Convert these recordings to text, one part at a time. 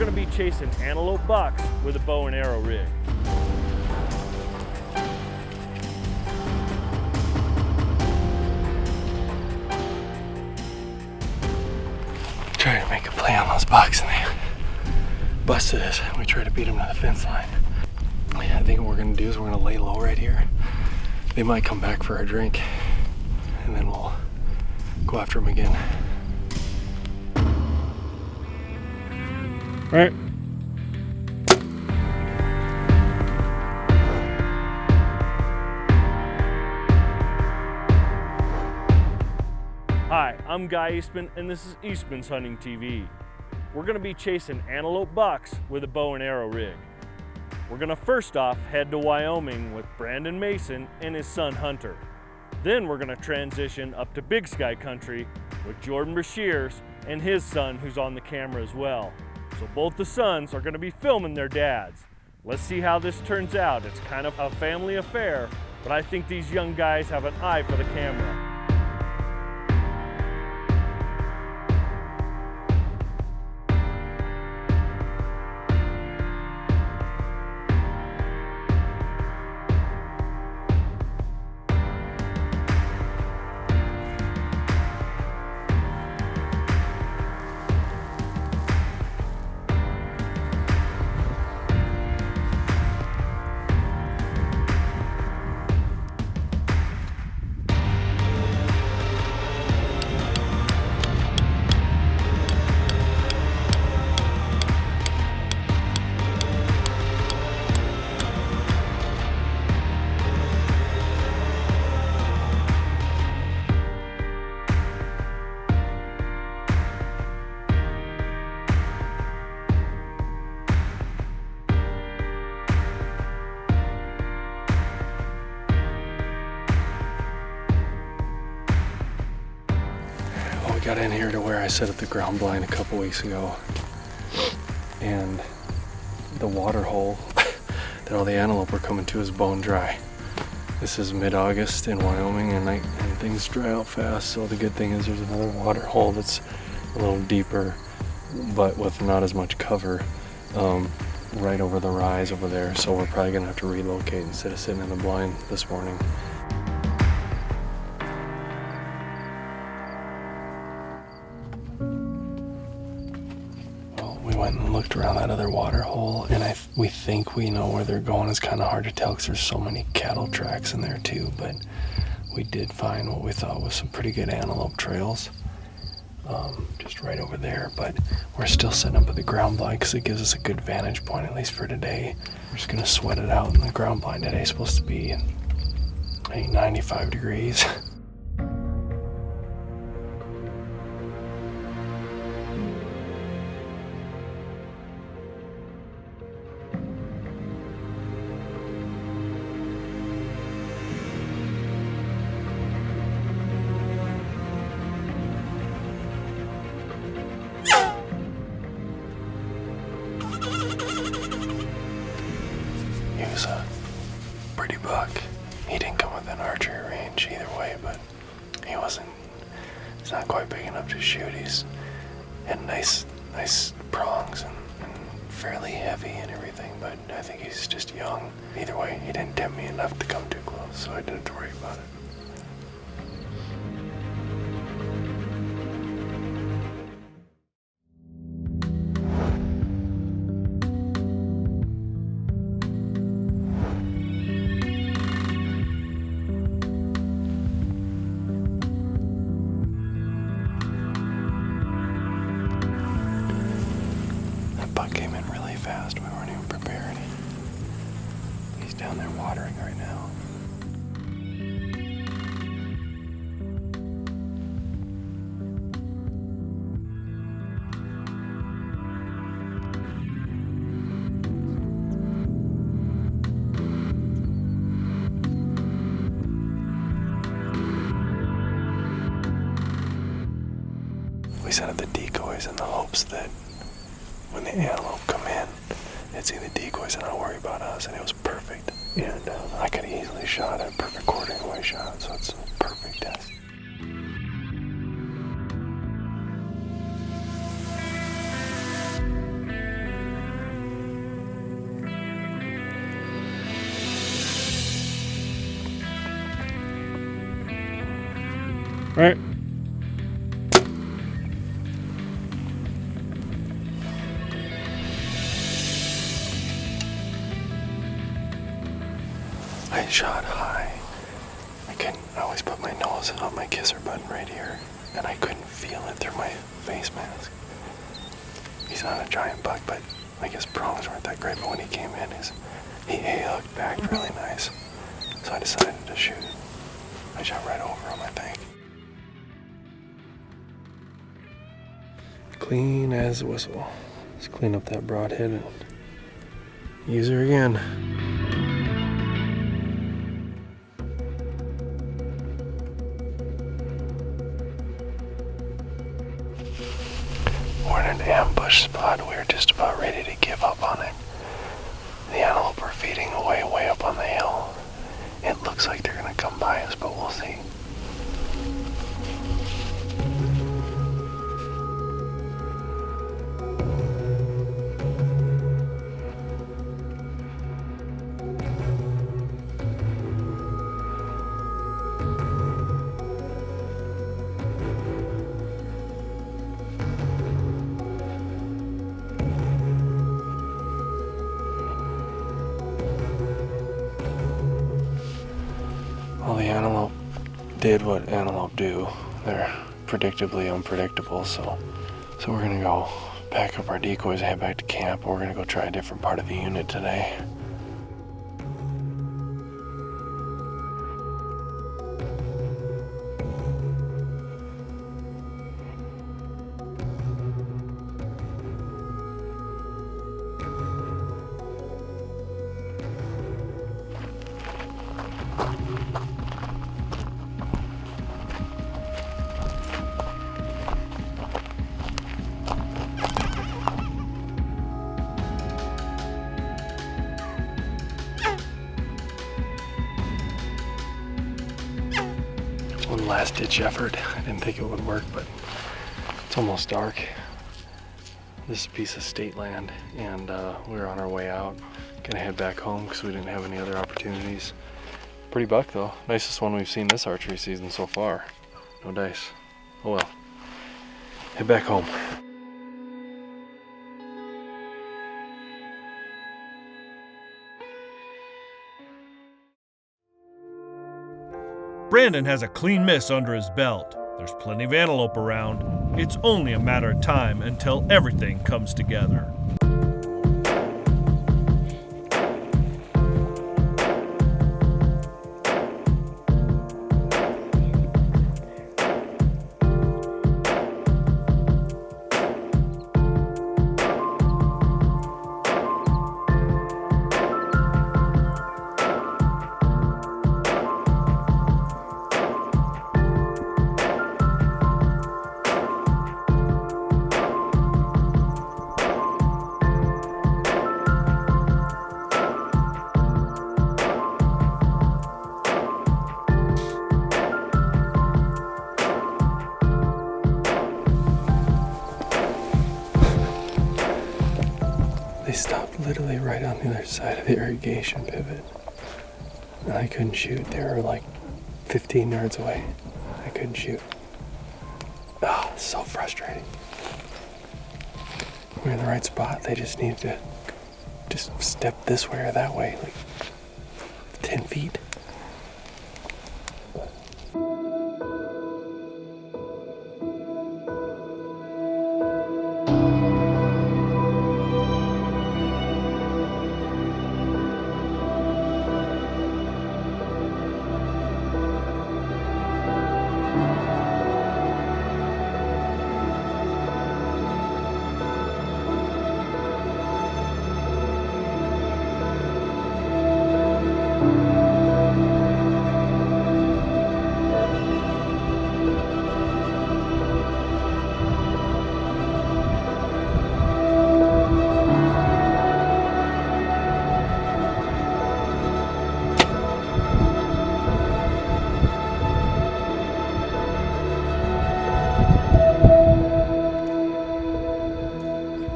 We're going to be chasing antelope bucks with a bow and arrow rig. Trying to make a play on those bucks and they busted us. We tried to beat them to the fence line. I think what we're going to do is we're going to lay low right here. They might come back for our drink and then we'll go after them again. All right. Hi, I'm Guy Eastman and this is Eastmans Hunting TV. We're going to be chasing antelope bucks with a bow and arrow rig. We're going to first off head to Wyoming with Brandon Mason and his son Hunter. Then we're going to transition up to Big Sky Country with Jordan Breshears and his son who's on the camera as well. So both the sons are going to be filming their dads. Let's see how this turns out. It's kind of a family affair, but I think these young guys have an eye for the camera. We got in here to where I set up the ground blind a couple weeks ago, and the water hole that all the antelope were coming to is bone dry. This is mid-August in Wyoming, and things dry out fast, so the good thing is there's another water hole that's a little deeper but with not as much cover right over the rise over there, so we're probably gonna have to relocate instead of sitting in the blind this morning. And looked around that other water hole, and we think we know where they're going. It's kind of hard to tell because there's so many cattle tracks in there too, but we did find what we thought was some pretty good antelope trails just right over there. But we're still setting up with the ground blind because it gives us a good vantage point, at least for today. We're just gonna sweat it out in the ground blind today. It's supposed to be, I think, 95 degrees. He was a pretty buck. He didn't come within archery range either way, but he's not quite big enough to shoot. He's had nice prongs and fairly heavy and everything, but I think he's just young. Either way, he didn't tempt me enough to come too close, so I didn't have to worry about it. Came in really fast. We weren't even prepared. He's down there watering right now. We set up the decoys in the hopes that when the antelope come in, they'd see the decoys and not worry about us, and it was perfect. And I could have easily shot a perfect quartering away shot, so it's a perfect test. All right. I shot high. I always put my nose on my kisser button right here, and I couldn't feel it through my face mask. He's not a giant buck, but I guess prongs weren't that great, but when he came in, he hooked back really nice. So I decided to shoot. I shot right over him, I think. Clean as a whistle. Let's clean up that broadhead and use her again. We're in an ambush spot. We're just about ready to give up on it. The antelope are feeding way up on the hill. It looks like they're gonna come by us, but we'll see. Well, the antelope did what antelope do. They're predictably unpredictable, so we're gonna go pack up our decoys and head back to camp. We're gonna go try a different part of the unit today. One last ditch effort. I didn't think it would work, but it's almost dark. This is a piece of state land, and we're on our way out. Gonna head back home because we didn't have any other opportunities. Pretty buck though. Nicest one we've seen this archery season so far. No dice. Oh well. Head back home. Brandon has a clean miss under his belt. There's plenty of antelope around. It's only a matter of time until everything comes together. They stopped literally right on the other side of the irrigation pivot. And I couldn't shoot. They were like 15 yards away. I couldn't shoot. Ah, so frustrating. We're in the right spot. They just needed to just step this way or that way, like 10 feet.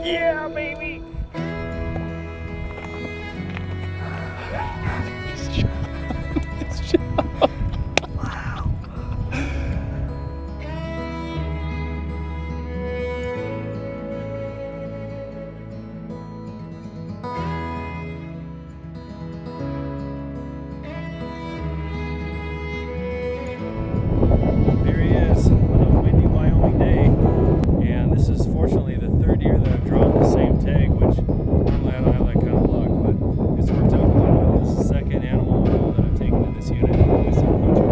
Yeah, baby! third year that I've drawn the same tag, which normally I don't have that kind of luck, but it's worked out really well. This is the second animal that I've taken to this unit. This hunter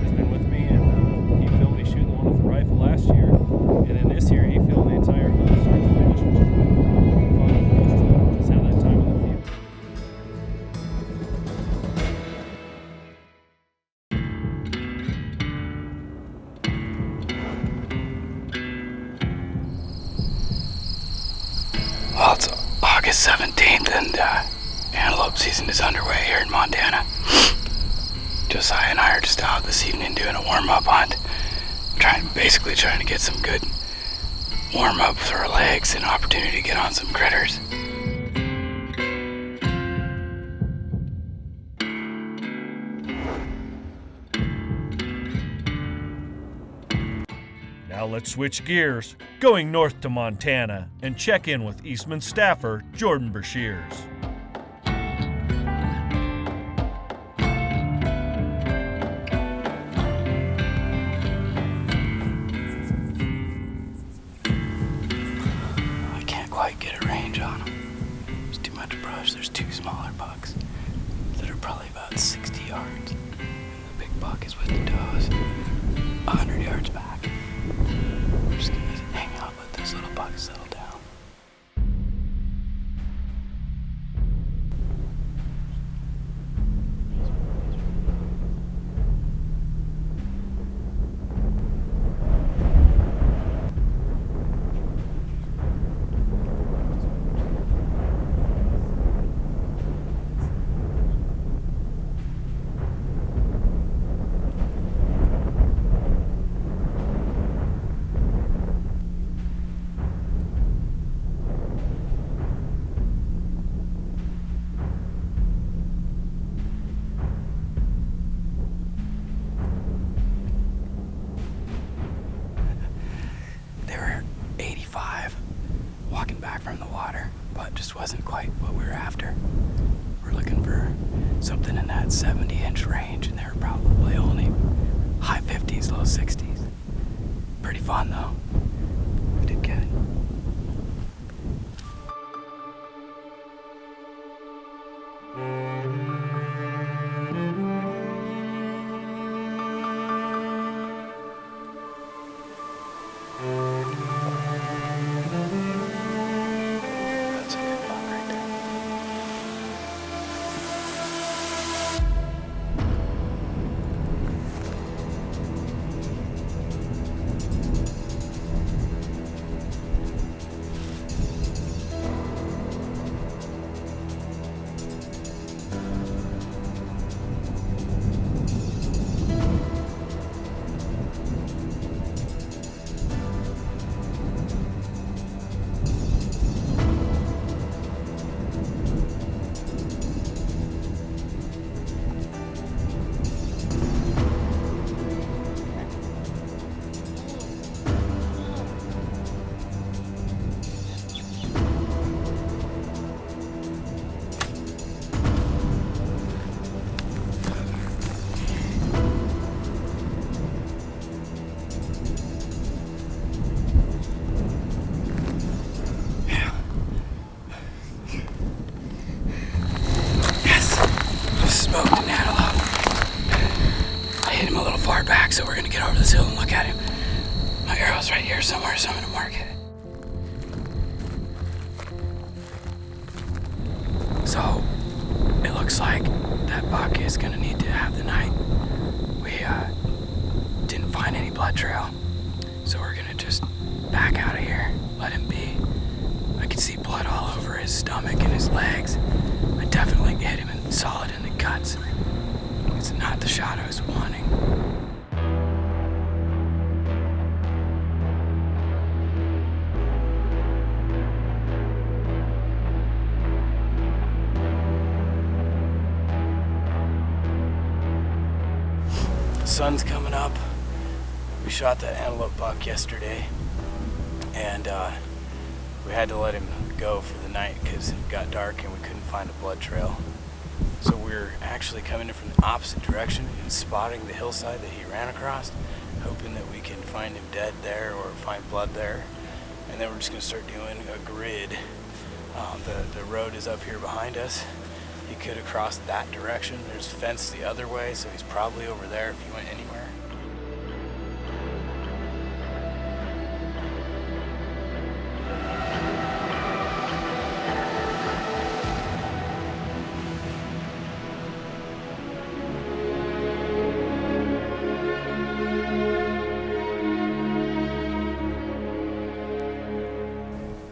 has been with me, and he filmed me shooting the one with the rifle last year, and then this year he filmed the entire hunt start to finish, which is really fun for us to just have that time in the field. Well, it's August 17th and antelope season is underway here in Montana. Josiah and I are just out this evening doing a warm-up hunt. Basically trying to get some good warm-up for our legs and opportunity to get on some critters. Now let's switch gears, going north to Montana, and check in with Eastman staffer Jordan Breshears. I can't quite get a range on them. There's too much brush. There's two smaller bucks that are probably about 60 yards. And the big buck is with the does 100 yards back. I'm just gonna hang out, let those little bucks settle down. From the water, but just wasn't quite what we were after. We're looking for something in that 70-inch range, and they were probably only high 50s, low 60s. Pretty fun though. We did good. Smoked an antelope. I hit him a little far back, so we're gonna get over this hill and look at him. My arrow's right here somewhere, so I'm gonna mark it. So, it looks like that buck is gonna need to have the night. We didn't find any blood trail, so we're gonna just back out of here, let him be. I could see blood all over his stomach and his legs. I definitely hit him solid in the guts. It's not the shot I was wanting. The sun's coming up. We shot that antelope buck yesterday, and we had to let him go for the night because it got dark and we couldn't find a blood trail. So we're actually coming in from the opposite direction and spotting the hillside that he ran across, hoping that we can find him dead there or find blood there. and then we're just gonna start doing a grid. The road is up here behind us. He could have crossed that direction. There's a fence the other way, so he's probably over there if he went anywhere.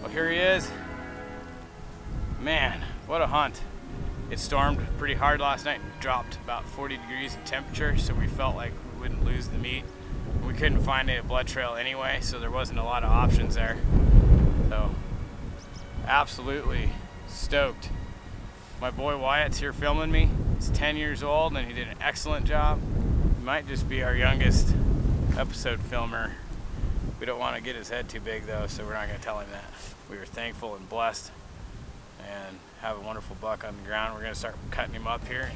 Well, here he is. Man, what a hunt. It stormed pretty hard last night and dropped about 40 degrees in temperature, so we felt like we wouldn't lose the meat. We couldn't find a blood trail anyway, so there wasn't a lot of options there. So, absolutely stoked. My boy Wyatt's here filming me. He's 10 years old and he did an excellent job. He might just be our youngest episode filmer. We don't want to get his head too big though, so we're not going to tell him that. We were thankful and blessed and have a wonderful buck on the ground. We're going to start cutting him up here.